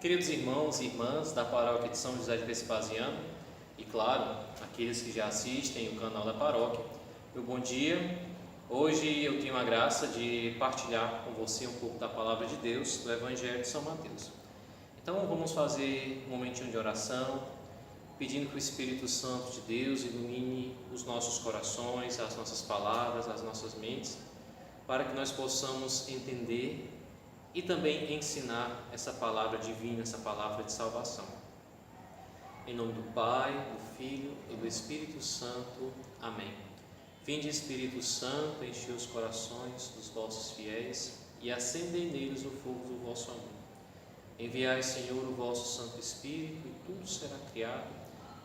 Queridos irmãos e irmãs da paróquia de São José de Vespasiano e, claro, aqueles que já assistem o canal da paróquia, meu bom dia. Hoje eu tenho a graça de partilhar com você um pouco da Palavra de Deus, do Evangelho de São Mateus. Então vamos fazer um momentinho de oração, pedindo que o Espírito Santo de Deus ilumine os nossos corações, as nossas palavras, as nossas mentes, para que nós possamos entender e também ensinar essa palavra divina, essa palavra de salvação. Em nome do Pai, do Filho e do Espírito Santo. Amém. Vinde, Espírito Santo, enche os corações dos vossos fiéis e acendei neles o fogo do vosso amor. Enviai, Senhor, o vosso Santo Espírito e tudo será criado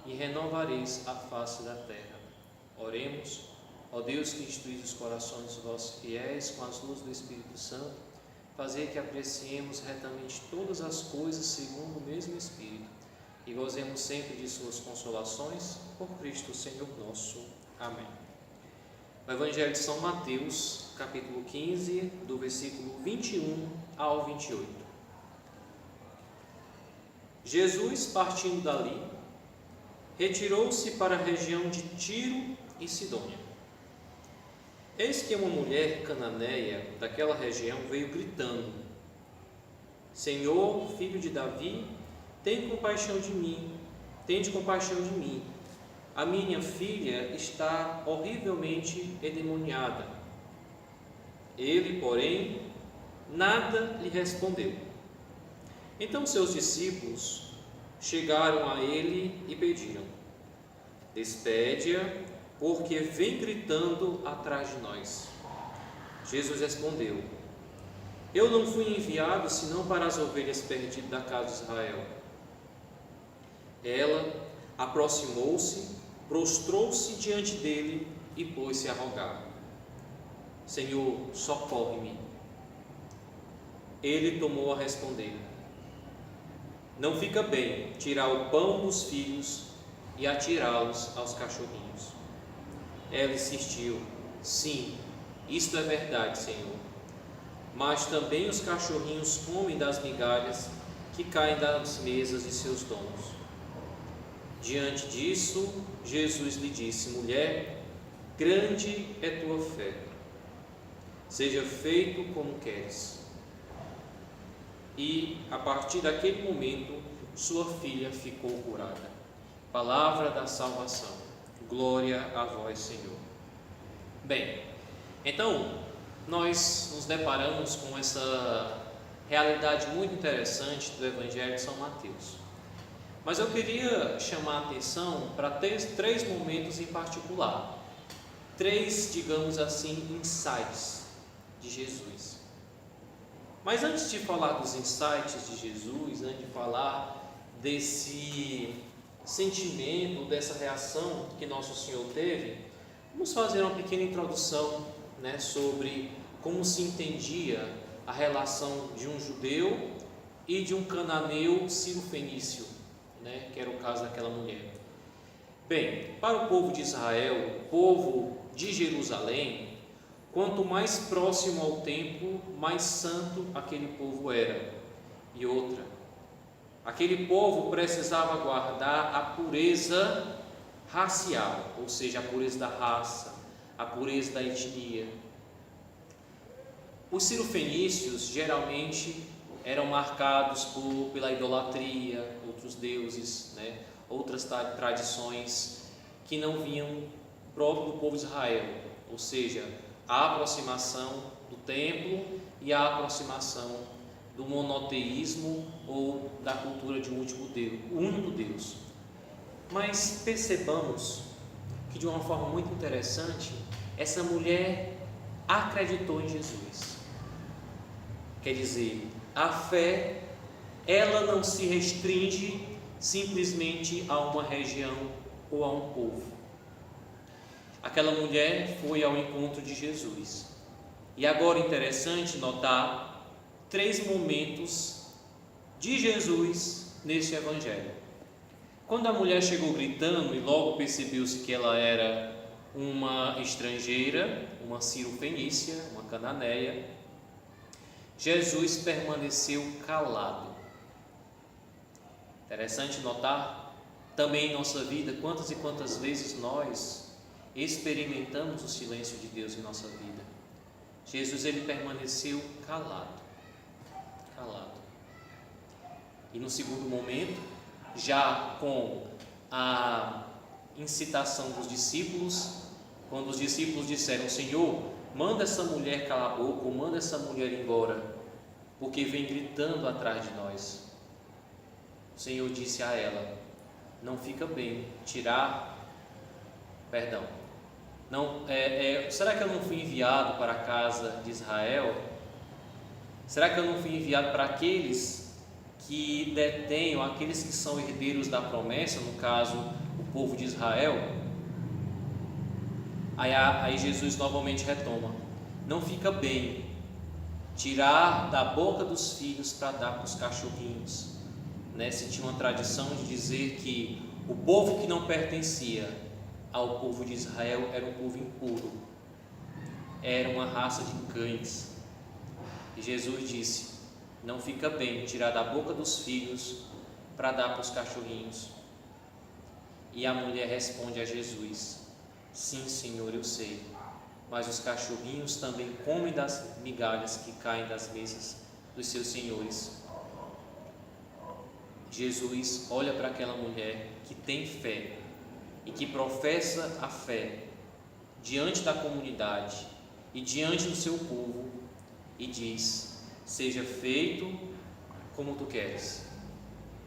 e renovareis a face da terra. Oremos. Ó Deus, que instruís os corações dos vossos fiéis com as luzes do Espírito Santo, fazer que apreciemos retamente todas as coisas segundo o mesmo Espírito e gozemos sempre de suas consolações, por Cristo Senhor nosso. Amém. O Evangelho de São Mateus, capítulo 15, do versículo 21 ao 28. Jesus, partindo dali, retirou-se para a região de Tiro e Sidônia. Eis que uma mulher cananeia daquela região veio gritando: Senhor, filho de Davi, tende compaixão de mim. A minha filha está horrivelmente endemoniada. Ele, porém, nada lhe respondeu. Então seus discípulos chegaram a ele e pediram: despede-a, porque vem gritando atrás de nós. Jesus respondeu: eu não fui enviado senão para as ovelhas perdidas da casa de Israel. Ela aproximou-se, prostrou-se diante dele e pôs-se a rogar: Senhor, socorre-me. Ele tomou a responder: não fica bem tirar o pão dos filhos e atirá-los aos cachorrinhos. Ela insistiu: sim, isto é verdade, Senhor, mas também os cachorrinhos comem das migalhas que caem das mesas de seus donos. Diante disso, Jesus lhe disse: mulher, grande é tua fé, seja feito como queres. E a partir daquele momento, sua filha ficou curada. Palavra da salvação. Glória a vós, Senhor. Bem, então nós nos deparamos com essa realidade muito interessante do Evangelho de São Mateus. Mas eu queria chamar a atenção para três momentos em particular. Três, digamos assim, insights de Jesus. Mas antes de falar dos insights de Jesus, antes de falar desse sentimento, dessa reação que Nosso Senhor teve, vamos fazer uma pequena introdução, sobre como se entendia a relação de um judeu e de um cananeu sírio-fenício, que era o caso daquela mulher. Bem, para o povo de Israel, o povo de Jerusalém, quanto mais próximo ao templo, mais santo aquele povo era. E outra, aquele povo precisava guardar a pureza racial, ou seja, a pureza da raça, a pureza da etnia. Os sírio-fenícios geralmente eram marcados pela idolatria, outros deuses, outras tradições que não vinham próprio do povo de Israel, ou seja, a aproximação do templo e a aproximação do monoteísmo ou da cultura de um único Deus. Mas percebamos que, de uma forma muito interessante, essa mulher acreditou em Jesus. Quer dizer, a fé, ela não se restringe simplesmente a uma região ou a um povo. Aquela mulher foi ao encontro de Jesus. E agora é interessante notar três momentos de Jesus neste Evangelho. Quando a mulher chegou gritando e logo percebeu-se que ela era uma estrangeira, uma sírio-fenícia, uma cananeia, Jesus permaneceu calado. Interessante notar também em nossa vida quantas e quantas vezes nós experimentamos o silêncio de Deus em nossa vida. Jesus, ele permaneceu calado. E no segundo momento, já com a incitação dos discípulos, quando os discípulos disseram: Senhor, manda essa mulher calar a boca, ou manda essa mulher embora, porque vem gritando atrás de nós. O Senhor disse a ela: não fica bem será que eu não fui enviado para a casa de Israel? Será que eu não fui enviado para aqueles que detêm, ou aqueles que são herdeiros da promessa, no caso, o povo de Israel? Aí Jesus novamente retoma: não fica bem tirar da boca dos filhos para dar para os cachorrinhos. Se tinha uma tradição de dizer que o povo que não pertencia ao povo de Israel era um povo impuro, era uma raça de cães. E Jesus disse: não fica bem tirar da boca dos filhos para dar para os cachorrinhos. E a mulher responde a Jesus: sim, Senhor, eu sei, mas os cachorrinhos também comem das migalhas que caem das mesas dos seus senhores. Jesus olha para aquela mulher que tem fé e que professa a fé diante da comunidade e diante do seu povo e diz: seja feito como tu queres.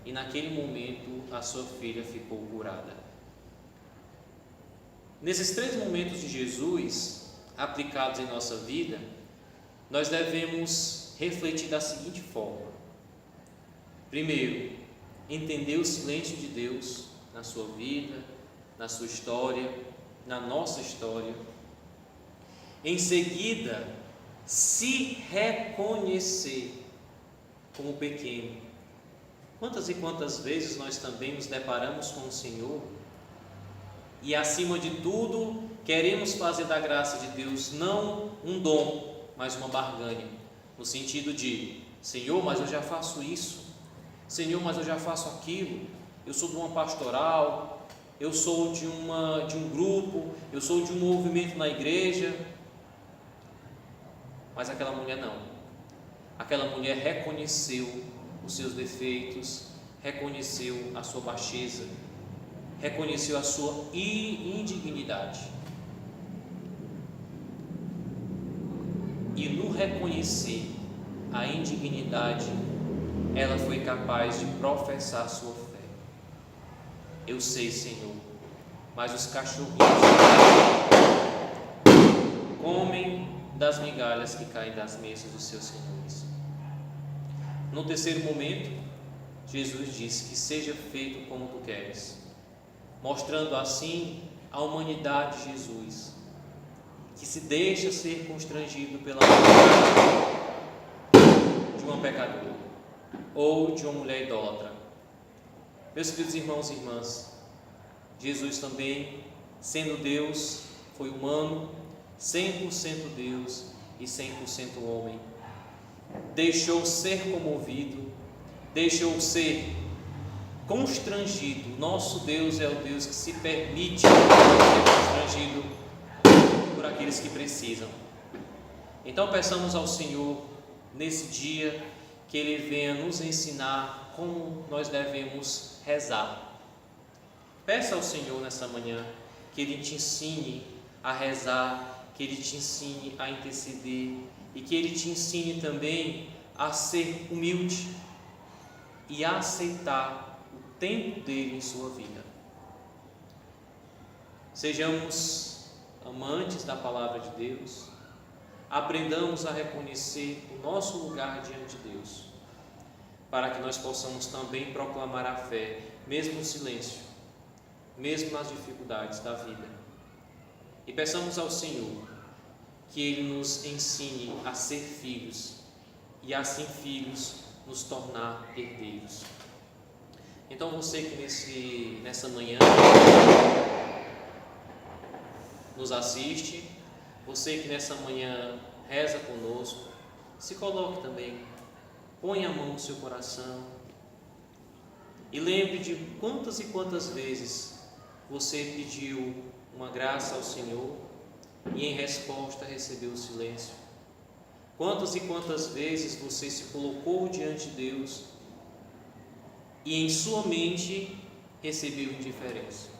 E naquele momento a sua filha ficou curada. Nesses 3 momentos de Jesus aplicados em nossa vida, nós devemos refletir da seguinte forma: primeiro, entender o silêncio de Deus na sua vida, na sua história, na nossa história. Em seguida, se reconhecer como pequeno. Quantas e quantas vezes nós também nos deparamos com o Senhor e, acima de tudo, queremos fazer da graça de Deus não um dom, mas uma barganha, no sentido de: Senhor, mas eu já faço isso, Senhor, mas eu já faço aquilo, eu sou de uma pastoral, eu sou de um grupo, eu sou de um movimento na igreja. Mas aquela mulher não. Aquela mulher reconheceu os seus defeitos, reconheceu a sua baixeza, reconheceu a sua indignidade. E no reconhecer a indignidade, ela foi capaz de professar a sua fé. Eu sei, Senhor, mas os cachorrinhos comem das migalhas que caem das mesas dos seus senhores. No terceiro momento, Jesus disse que seja feito como tu queres, mostrando assim a humanidade de Jesus, que se deixa ser constrangido pela humanidade de uma pecadora ou de uma mulher idólatra. Meus queridos irmãos e irmãs, Jesus também, sendo Deus, foi humano, 100% Deus e 100% homem. Deixou ser comovido, deixou ser constrangido. Nosso Deus é o Deus que se permite ser constrangido por aqueles que precisam. Então peçamos ao Senhor nesse dia que Ele venha nos ensinar como nós devemos rezar. Peça ao Senhor nessa manhã que Ele te ensine a rezar, que Ele te ensine a interceder e que Ele te ensine também a ser humilde e a aceitar o tempo dele em sua vida. Sejamos amantes da palavra de Deus, aprendamos a reconhecer o nosso lugar diante de Deus, para que nós possamos também proclamar a fé, mesmo no silêncio, mesmo nas dificuldades da vida. E peçamos ao Senhor que Ele nos ensine a ser filhos e assim filhos nos tornar herdeiros. Então você que nessa manhã nos assiste, você que nessa manhã reza conosco, se coloque também, põe a mão no seu coração E lembre de quantas e quantas vezes você pediu uma graça ao Senhor e em resposta recebeu o silêncio. Quantas e quantas vezes você se colocou diante de Deus e em sua mente recebeu indiferença.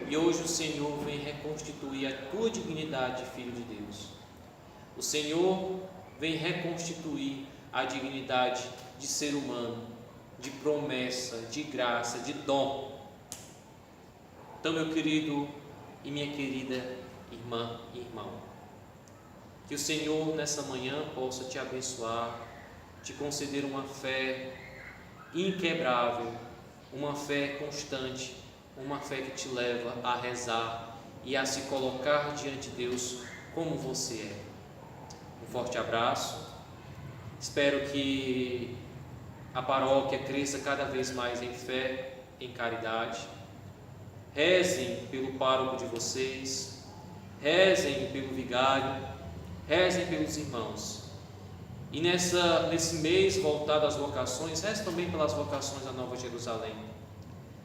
E hoje o Senhor vem reconstituir a tua dignidade de filho de Deus. O Senhor vem reconstituir a dignidade de ser humano, de promessa, de graça, de dom. Então, meu querido e minha querida irmã e irmão, que o Senhor nessa manhã possa te abençoar, te conceder uma fé inquebrável, uma fé constante, uma fé que te leva a rezar e a se colocar diante de Deus como você é. Um forte abraço, espero que a paróquia cresça cada vez mais em fé, em caridade. Rezem pelo pároco de vocês, rezem pelo vigário, rezem pelos irmãos. E nesse mês voltado às vocações, reze também pelas vocações da Nova Jerusalém,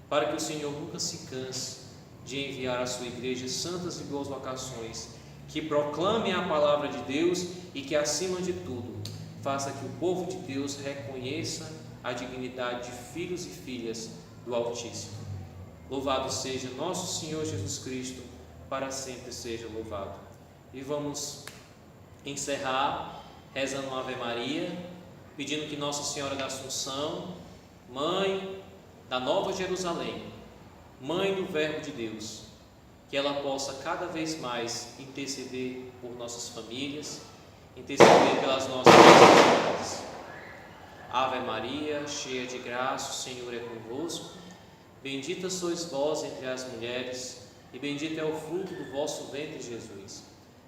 para que o Senhor nunca se canse de enviar à sua igreja santas e boas vocações, que proclamem a palavra de Deus e que, acima de tudo, faça que o povo de Deus reconheça a dignidade de filhos e filhas do Altíssimo. Louvado seja nosso Senhor Jesus Cristo, para sempre seja louvado. E vamos encerrar rezando uma Ave Maria, pedindo que Nossa Senhora da Assunção, Mãe da Nova Jerusalém, Mãe do Verbo de Deus, que ela possa cada vez mais interceder por nossas famílias, interceder pelas nossas necessidades. Ave Maria, cheia de graça, o Senhor é convosco. Bendita sois vós entre as mulheres, e bendito é o fruto do vosso ventre, Jesus.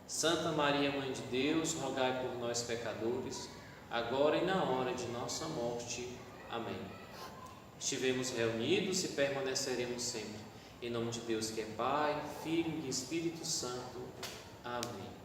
Santa Maria, Mãe de Deus, rogai por nós, pecadores, agora e na hora de nossa morte. Amém. Estivemos reunidos e permaneceremos sempre. Em nome de Deus, que é Pai, Filho e Espírito Santo. Amém.